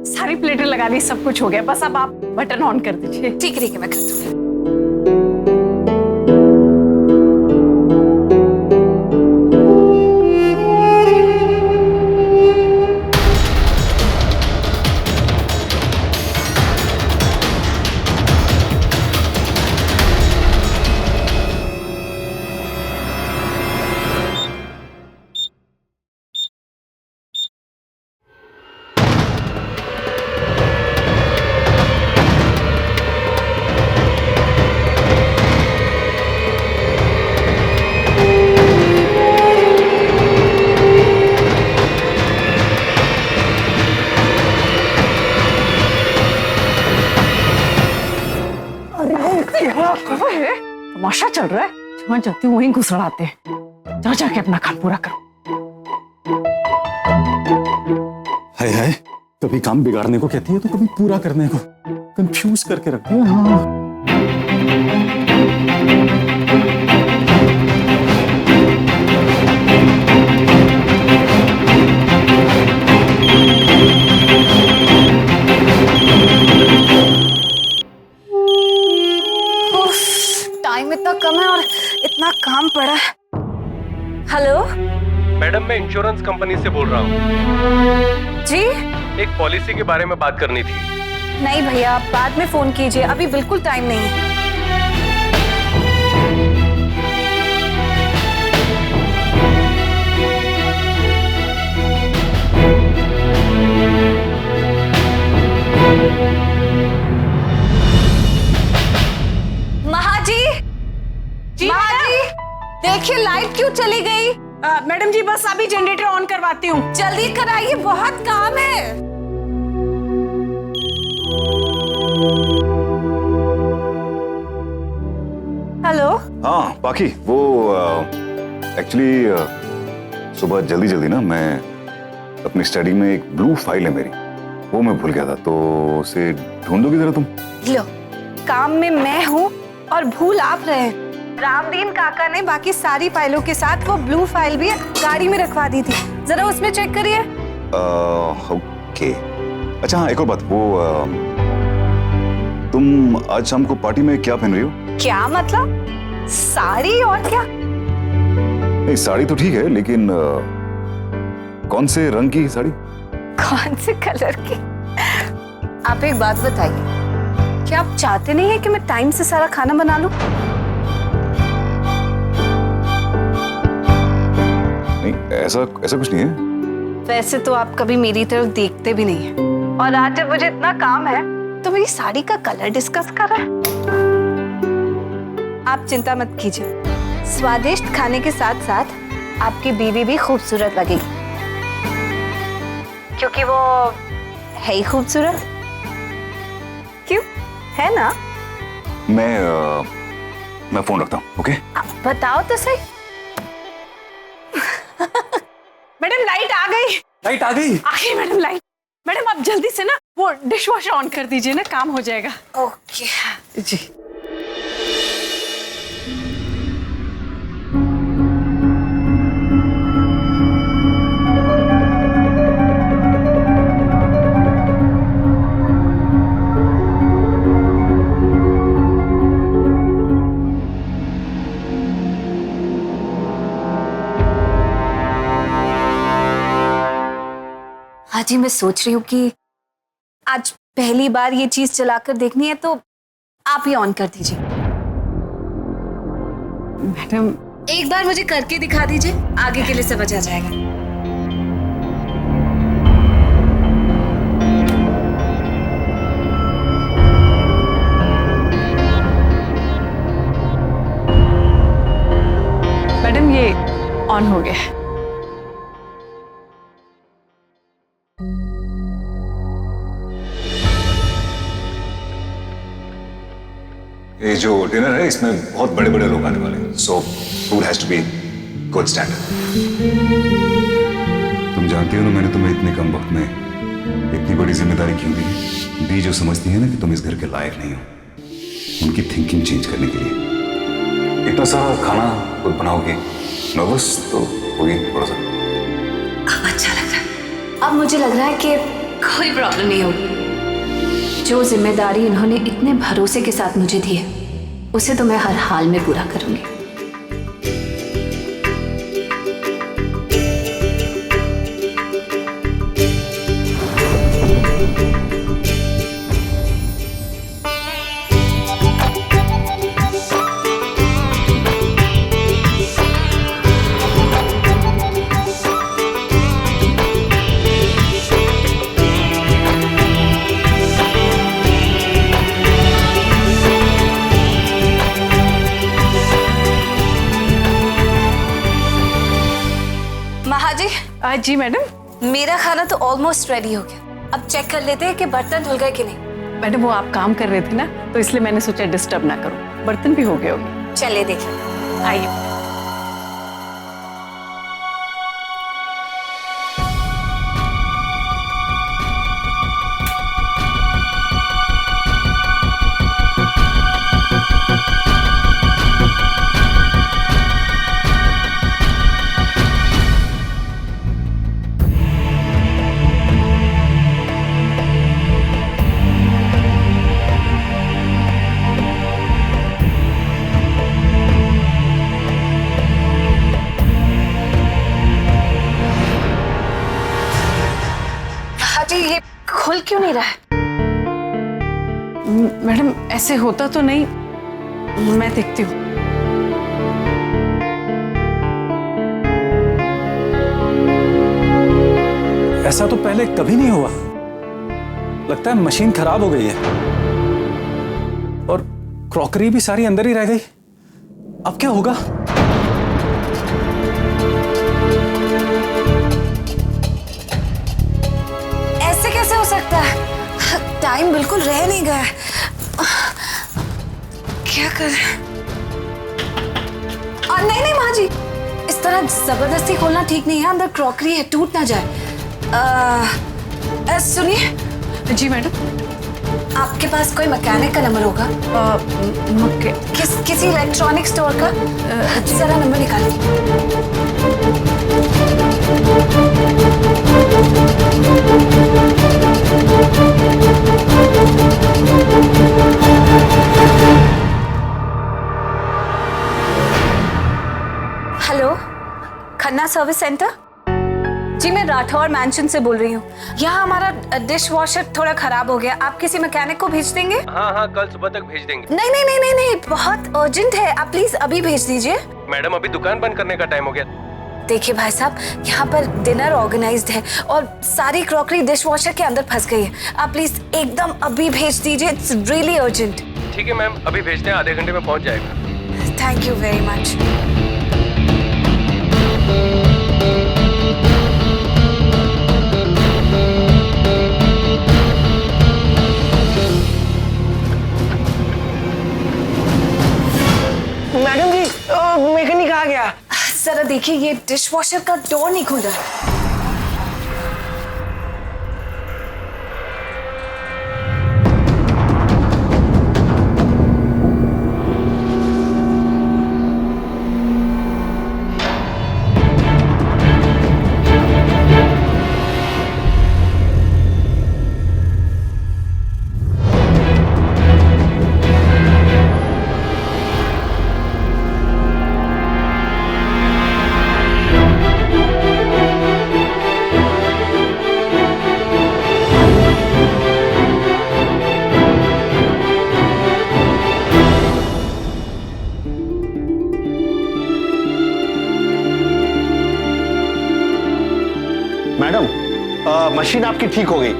सारी प्लेटें लगा ली, सब कुछ हो गया, बस अब आप बटन ऑन कर दीजिए। ठीक है मैं कर दूंगी। तमाशा चल रहा है, जहाँ जाती हूँ वहीं घुसड़ाते हैं। जा जाके अपना काम पूरा करो। हाय हाय, कभी काम बिगाड़ने को कहती है तो कभी पूरा करने को कंफ्यूज करके रखती है। हाँ टाइम इतना कम है और इतना काम पड़ा है। हेलो मैडम, मैं इंश्योरेंस कंपनी से बोल रहा हूँ। जी। एक पॉलिसी के बारे में बात करनी थी। नहीं भैया, आप बाद में फोन कीजिए, अभी बिल्कुल टाइम नहीं है। महाजी, महाजी, देखिए लाइट क्यों चली गई? मैडम जी बस अभी जनरेटर ऑन करवाती हूँ। जल्दी कराइए, बहुत काम है। हेलो। हाँ बाकी वो एक्चुअली सुबह जल्दी जल्दी ना मैं अपनी स्टडी में एक ब्लू फाइल है मेरी, वो मैं भूल गया था, तो उसे ढूंढोगी जरा तुम। लो, काम में मैं हूँ और भूल आप रहे हैं। रामदीन काका ने बाकी सारी फाइलों के साथ वो ब्लू फाइल भी गाड़ी में रखवा दी थी, जरा उसमें चेक करिए। ओके। अच्छा हाँ, एक और बात, वो तुम आज शाम को पार्टी में क्या पहन रही हो? क्या मतलब? साड़ी और क्या? नहीं साड़ी तो ठीक है, लेकिन कौन से रंग की साड़ी? कौन से कलर की? आप एक बात बताइए, क्या आप चाहते नहीं है कि मैं टाइम से सारा खाना बना लूं? नहीं ऐसा कुछ नहीं है। वैसे तो आप कभी मेरी तरफ देखते भी नहीं है, और आज जब मुझे इतना काम है तो मेरी साड़ी का कलर डिस्कस कर रहा है। आप चिंता मत कीजिए, स्वादिष्ट खाने के साथ साथ आपकी बीवी भी खूबसूरत लगेगी, क्योंकि वो है ही खूबसूरत। क्यों, है ना? मैं फोन रखता हूँ। ओके बताओ तो सही। मैडम लाइट आ गई। लाइट आ गई? आ गई मैडम लाइट। मैडम आप जल्दी से ना वो डिश वॉशर ऑन कर दीजिए ना, काम हो जाएगा। ओके जी। हाजी, मैं सोच रही हूँ कि आज पहली बार ये चीज चलाकर देखनी है, तो आप ही ऑन कर दीजिए। मैडम एक बार मुझे करके दिखा दीजिए, आगे के लिए समझ आ जाएगा। मैडम ये ऑन हो गया। ये जो डिनर है इसमें बहुत बड़े बड़े लोग आने वाले हैं, so food has to be good standard. तुम जानती हो ना मैंने तुम्हें इतने कम वक्त में इतनी बड़ी जिम्मेदारी क्यों दी जो समझती है ना कि तुम इस घर के लायक नहीं हो, उनकी थिंकिंग चेंज करने के लिए। इतना सारा खाना खुद बनाओगे, नर्वस तो होगी थोड़ा सा। अब अच्छा लग रहा है। अब मुझे लग रहा है कि कोई प्रॉब्लम नहीं होगी। जो जिम्मेदारी इन्होंने इतने भरोसे के साथ मुझे दी है उसे तो मैं हर हाल में पूरा करूंगी। महाजी, जी मैडम। मेरा खाना तो ऑलमोस्ट रेडी हो गया। अब चेक कर लेते हैं कि बर्तन धुल गए कि नहीं। मैडम वो आप काम कर रहे थे ना, तो इसलिए मैंने सोचा डिस्टर्ब ना करूं। बर्तन भी हो गए होंगे। चलिए देखिए। आइए। हाजी, ये खुल क्यों नहीं रहा है? मैडम ऐसे होता तो नहीं, मैं देखती हूँ। ऐसा तो पहले कभी नहीं हुआ। लगता है मशीन खराब हो गई है और क्रॉकरी भी सारी अंदर ही रह गई। अब क्या होगा? ऐसे कैसे हो सकता है? टाइम बिल्कुल रह नहीं गया है। क्या करें? नहीं नहीं माँ जी, इस तरह जबरदस्ती खोलना ठीक नहीं है। अंदर क्रॉकरी है, टूट ना जाए। सुनिए। जी मैडम। आपके पास कोई मैकेनिक का नंबर होगा? किसी इलेक्ट्रॉनिक स्टोर का? जरा नंबर निकालिए। Hello, Khanna service centre? जी मैं राठौर मैंशन से बोल रही हूँ। यहाँ हमारा डिश वॉशर थोड़ा खराब हो गया। आप किसी मैकेनिक को भेज देंगे? हाँ हाँ, कल सुबह तक भेज देंगे। नहीं नहीं नहीं नहीं नहीं, बहुत अर्जेंट है। आप प्लीज अभी भेज दीजिए। मैडम अभी दुकान बंद करने का टाइम हो गया। देखिए भाई साहब, यहाँ पर डिनर ऑर्गेनाइज्ड है और सारी क्रॉकरी डिश वॉशर के अंदर फंस गई है। आप प्लीज एकदम अभी भेज दीजिए। It's really urgent. ठीक है मैम, अभी भेजते हैं, आधे घंटे में पहुंच जाएगा। Thank you very much. Madam ji, mechanic आ गया। जरा देखिए, ये डिश वॉशर का डोर नहीं खुल रहा है। मैडम, मशीन आपकी ठीक हो गई।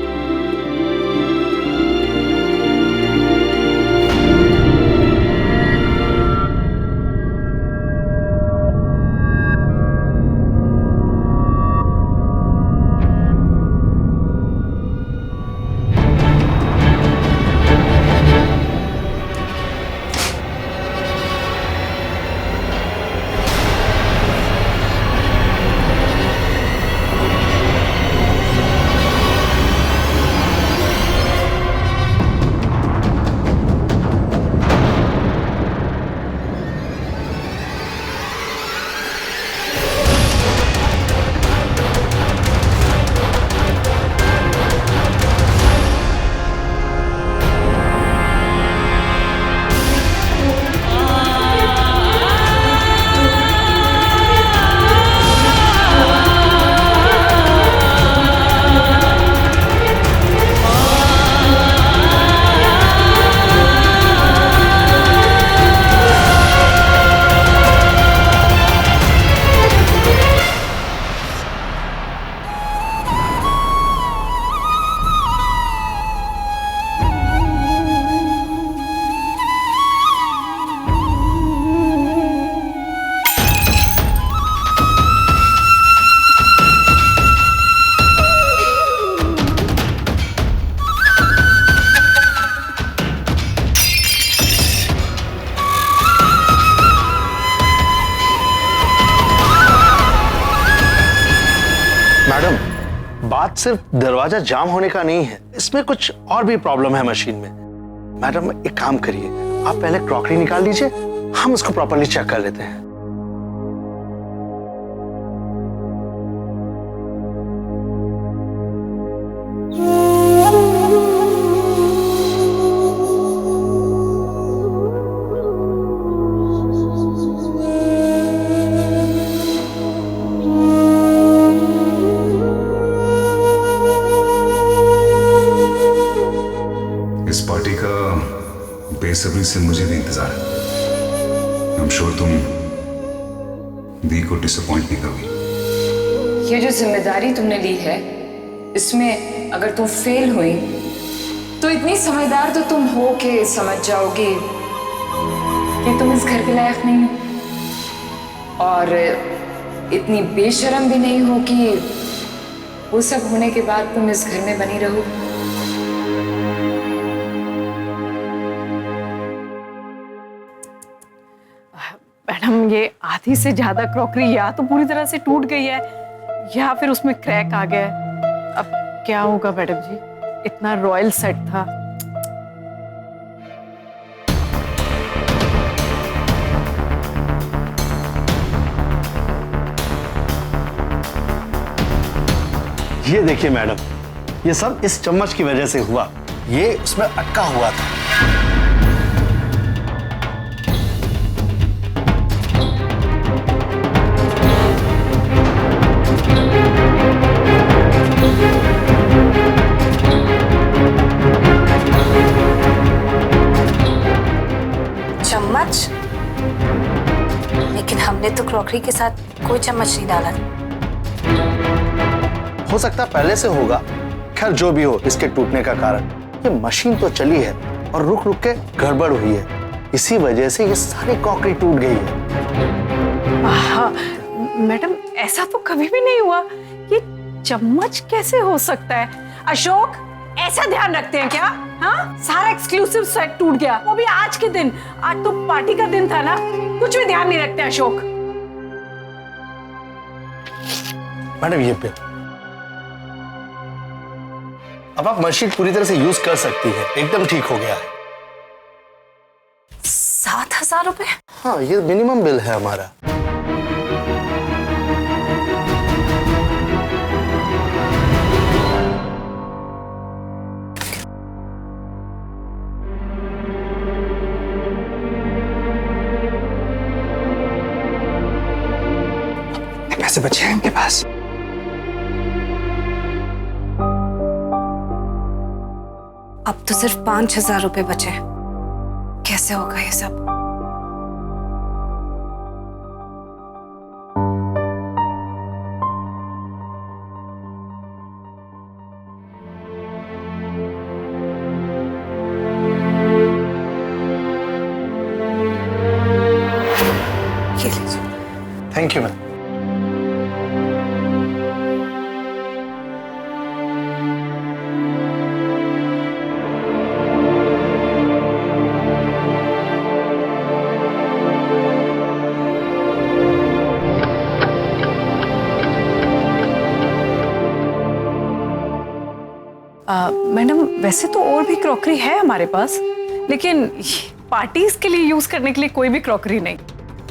सिर्फ दरवाजा जाम होने का नहीं है, इसमें कुछ और भी प्रॉब्लम है मशीन में। मैडम एक काम करिए, आप पहले क्रॉकरी निकाल लीजिए, हम उसको प्रॉपर्ली चेक कर लेते हैं। इस पार्टी का बेसब्री से मुझे भी इंतजार है। आई एम श्योर तुम दी को डिसअपॉइंट नहीं करोगी। ये जो जिम्मेदारी तुमने ली है, इसमें अगर तुम फेल हुई तो इतनी समझदार तो तुम हो के समझ जाओगी कि तुम इस घर के लायक नहीं हो, और इतनी बेशर्म भी नहीं हो कि वो सब होने के बाद तुम इस घर में बनी रहो। मैडम, ये आधी से ज्यादा क्रॉकरी या तो पूरी तरह से टूट गई है या फिर उसमें क्रैक आ गया है। अब क्या होगा मैडम जी, इतना रॉयल सेट था। ये देखिए मैडम, ये सब इस चम्मच की वजह से हुआ, ये उसमें अटका हुआ था। चम्मच? लेकिन हमने तो क्रॉकरी के साथ कोई चम्मच नहीं डाला। हो सकता है पहले से होगा। खैर जो भी हो, इसके टूटने का कारण, ये मशीन तो चली है और रुक रुक के गड़बड़ हुई है, इसी वजह से ये सारी क्रॉकरी टूट गई है। हाँ मैडम, ऐसा तो कभी भी नहीं हुआ। ये चम्मच कैसे हो सकता है? अशोक, ऐसा ध्यान रखते हैं क्या? हाँ, सारा एक्सक्लूसिव सेट टूट गया, वो भी आज के दिन। आज तो पार्टी का दिन था ना, कुछ भी ध्यान नहीं रखते अशोक। मैडम ये बिल, अब आप मशीन पूरी तरह से यूज कर सकती है, एकदम ठीक हो गया है। 7,000 रुपए? हाँ, ये मिनिमम बिल है हमारा। पैसे बचे हैं इनके पास? अब तो सिर्फ 5,000 रुपए बचे। कैसे होगा ये सब? ये लीजिए। Thank you ma'am. मैडम, वैसे तो और भी क्रॉकरी है हमारे पास, लेकिन पार्टीज के लिए यूज करने के लिए कोई भी क्रॉकरी नहीं।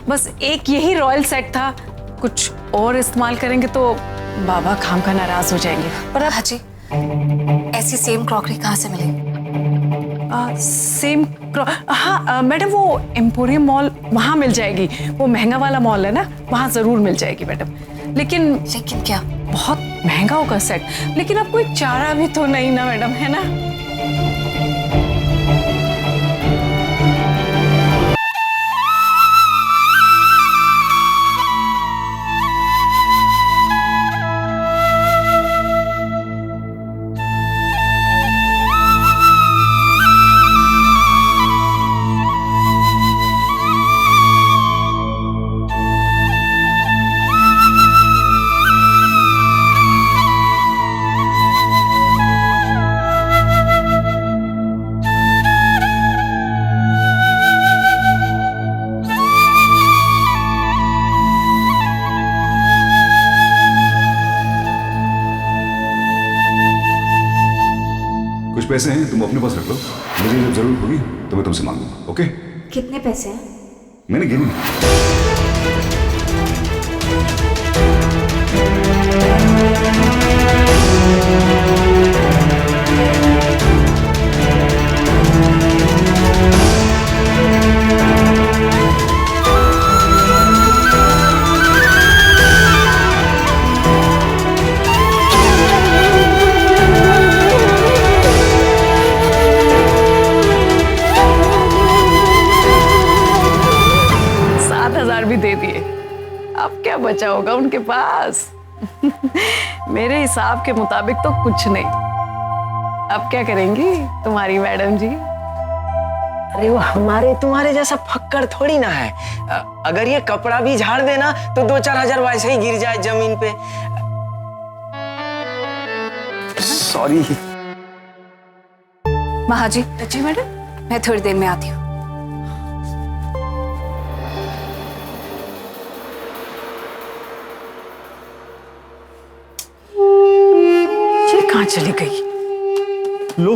बस एक यही रॉयल सेट था। कुछ और इस्तेमाल करेंगे तो बाबा खाम का नाराज हो जाएंगे। पर अब जी, ऐसी सेम क्रॉकरी कहाँ से मिलेगी? हाँ मैडम, वो एम्पोरियम मॉल, वहाँ मिल जाएगी। वो महंगा वाला मॉल है ना, वहाँ जरूर मिल जाएगी मैडम। लेकिन क्या? बहुत महंगा होगा सेट, लेकिन अब कोई चारा भी तो नहीं ना मैडम, है ना? पैसे हैं तुम अपने पास रख लो, मुझे जब जरूरत होगी तो मैं तुमसे मांगूंगा। ओके? कितने पैसे हैं? मैंने गिनी नहीं। भी दे दिए, अब क्या बचा होगा उनके पास? मेरे हिसाब के मुताबिक तो कुछ नहीं। अब क्या करेंगी तुम्हारी मैडम जी? अरे वो हमारे तुम्हारे जैसा फक्कड़ थोड़ी ना है। अगर ये कपड़ा भी झाड़ देना तो 2-4 हजार वैसे ही गिर जाए जमीन पे। सॉरी। महाजी, जी मैडम। मैं थोड़ी देर में आती हूँ। ये कहाँ चली गई? लो,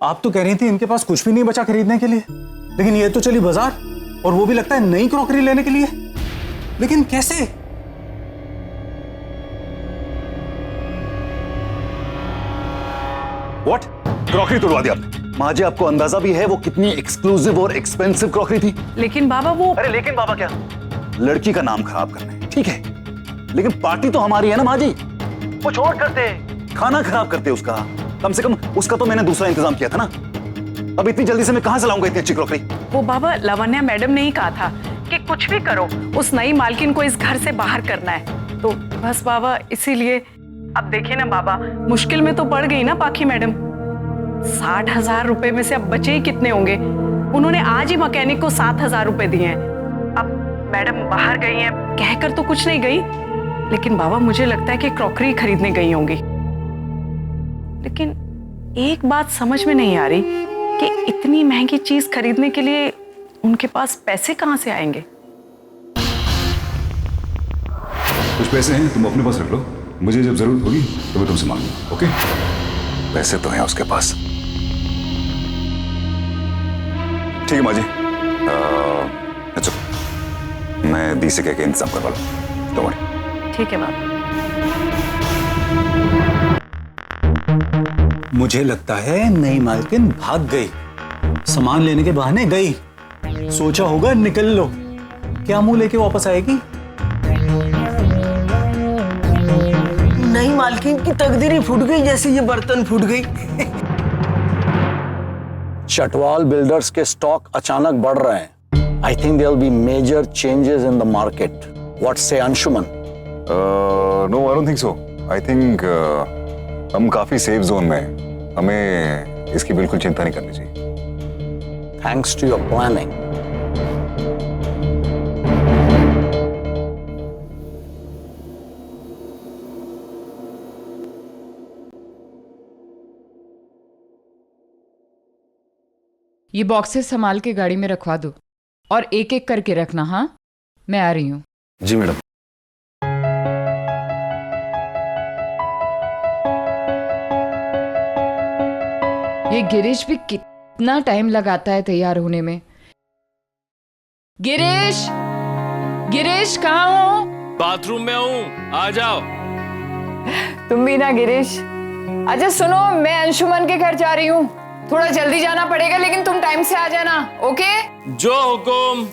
आप तो कह रही थी इनके पास कुछ भी नहीं बचा खरीदने के लिए, लेकिन ये तो चली बाजार, और वो भी लगता है नई क्रॉकरी लेने के लिए। लेकिन कैसे? व्हाट? क्रॉकरी तोड़वा दी आपने? माँ जी, आपको अंदाजा भी है वो कितनी एक्सक्लूसिव और एक्सपेंसिव क्रॉकरी थी? लेकिन बाबा वो... अरे लेकिन बाबा क्या? लड़की का नाम खराब करना है, ठीक है, लेकिन पार्टी तो हमारी है ना माँ जी। कुछ और करते, खाना खराब करते उसका। कम से कम उसका तो मैंने दूसरा इंतजाम किया था ना। अब इतनी जल्दी से मैं कहां से लाऊंगा इतनी अच्छी क्रॉकरी? वो बाबा लावण्या मैडम ने ही कहा था कि कुछ भी करो उस नई मालकिन को इस घर से बाहर करना है, तो बस बाबा इसीलिए। अब देखिए ना बाबा, मुश्किल में तो पड़ गई ना पाखी मैडम। 60,000 रुपए में से अब बचे ही कितने होंगे? उन्होंने आज ही मैकेनिक को 7,000 रुपए दिए हैं। अब मैडम बाहर गई हैं, कहकर तो कुछ नहीं गई, लेकिन बाबा मुझे लगता है कि क्रॉकरी खरीदने गई होंगी। लेकिन एक बात समझ में नहीं आ रही कि इतनी महंगी चीज खरीदने के लिए उनके पास पैसे कहां से आएंगे? कुछ पैसे हैं तुम अपने पास रख लो, मुझे जब जरूरत होगी तो मैं तुमसे मांगूंगा। ओके? पैसे तो हैं उसके पास। ठीक है माँ जी, अच्छा मैं दी से कह के इंतजाम करवा लूँ। Don't worry. ठीक है बाबा। मुझे लगता है नई मालकिन भाग गई, सामान लेने के बहाने गई। सोचा होगा निकल लो, क्या मुंह लेके वापस आएगी? नई मालकिन की तकदीर ही फूट गई जैसे ये बर्तन फूट गई। चटवाल बिल्डर्स के स्टॉक अचानक बढ़ रहे हैं। I think there will be major changes in the market. What say Anshuman? No, I don't think so. I think हम काफी सेफ जोन में हैं। हमें इसकी बिल्कुल चिंता नहीं करनी चाहिए। Thanks to your planning. ये बॉक्सेस संभाल के गाड़ी में रखवा दो और एक एक करके रखना। हाँ, मैं आ रही हूँ। जी मैडम। ये गिरीश भी कितना टाइम लगाता है तैयार होने में। गिरीश, गिरीश कहाँ हो? बाथरूम में हूँ, आ जाओ। तुम भी ना गिरीश। अच्छा सुनो, मैं अंशुमन के घर जा रही हूँ, थोड़ा जल्दी जाना पड़ेगा, लेकिन तुम टाइम से आ जाना। ओके? जो हुकुम।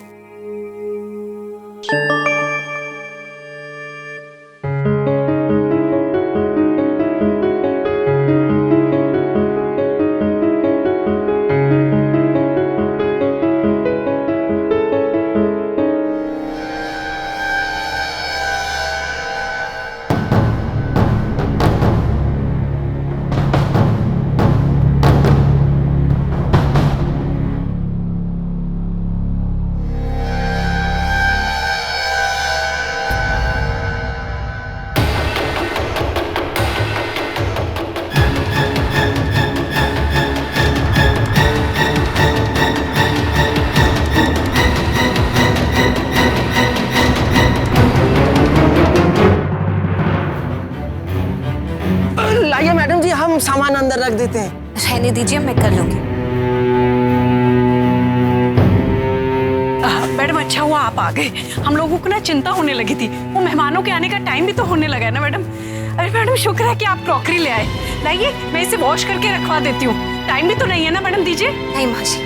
लाइए मैडम जी, हम सामान अंदर रख देते हैं। रहने रहने दीजिए, मैं कर लूंगी। मैडम अच्छा हुआ आप आ गए, हम लोगों को ना चिंता होने लगी थी। वो मेहमानों के आने का टाइम भी तो होने लगा है ना मैडम। अरे मैडम शुक्र है कि आप क्रॉकरी ले आए। लाइए मैं इसे वॉश करके रखवा देती हूँ, टाइम भी तो नहीं है ना मैडम, दीजिए। नहीं माँ जी,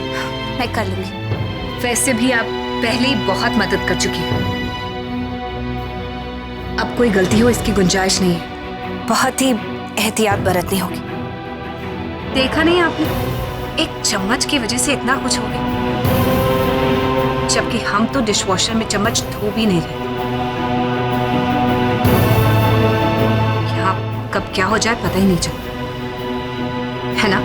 मैं कर लूंगी। वैसे भी आप पहले ही बहुत मदद कर चुकी हैं। अब कोई गलती हो इसकी गुंजाइश नहीं है। बहुत ही एहतियात बरतनी होगी। देखा नहीं आपने, एक चम्मच की वजह से इतना कुछ हो गया, जबकि हम तो डिशवॉशर में चम्मच धो भी नहीं रहे। यहाँ कब क्या हो जाए पता ही नहीं चलता, है ना?